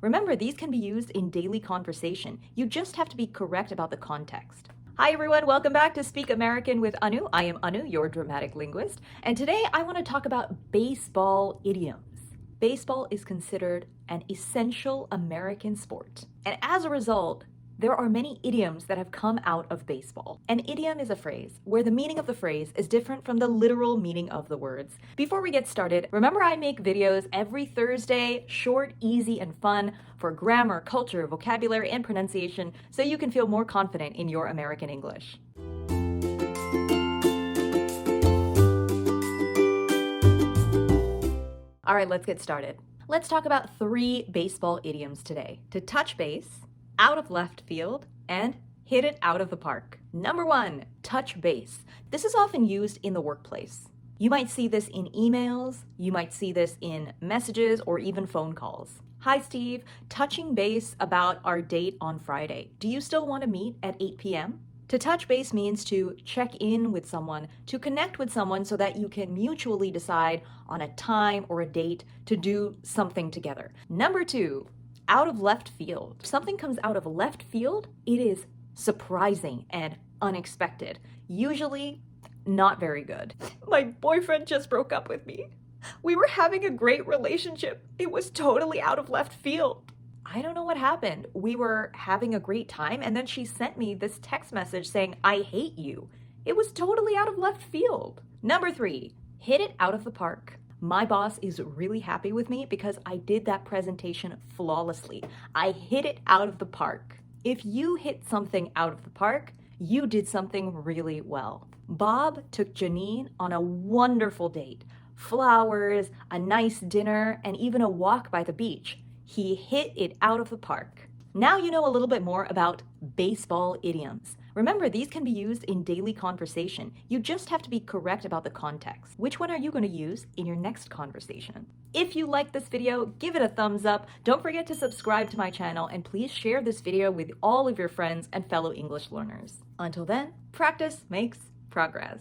Remember, these can be used in daily conversation. You just have to be correct about the context. Hi everyone, welcome back to Speak American with Anu. I am Anu, your dramatic linguist, and today I want to talk about baseball idioms. Baseball is considered an essential American sport, and as a result, there are many idioms that have come out of baseball. An idiom is a phrase where the meaning of the phrase is different from the literal meaning of the words. Before we get started, remember I make videos every Thursday, short, easy, and fun for grammar, culture, vocabulary, and pronunciation so you can feel more confident in your American English. All right, let's get started. Let's talk about 3 baseball idioms today: to touch base, out of left field, and hit it out of the park. Number 1, touch base. This is often used in the workplace. You might see this in emails, you might see this in messages, or even phone calls. Hi Steve, touching base about our date on Friday. Do you still want to meet at 8 p.m.? To touch base means to check in with someone, to connect with someone so that you can mutually decide on a time or a date to do something together. Number 2, out of left field. If something comes out of left field, it is surprising and unexpected. Usually not very good. My boyfriend just broke up with me. We were having a great relationship. It was totally out of left field. I don't know what happened. We were having a great time, and then she sent me this text message saying, "I hate you." It was totally out of left field. Number 3, hit it out of the park. My boss is really happy with me because I did that presentation flawlessly. I hit it out of the park. If you hit something out of the park, you did something really well. Bob took Janine on a wonderful date. Flowers, a nice dinner, and even a walk by the beach. He hit it out of the park. Now you know a little bit more about baseball idioms. Remember, these can be used in daily conversation. You just have to be correct about the context. Which one are you going to use in your next conversation? If you like this video, give it a thumbs up. Don't forget to subscribe to my channel, and please share this video with all of your friends and fellow English learners. Until then, practice makes progress.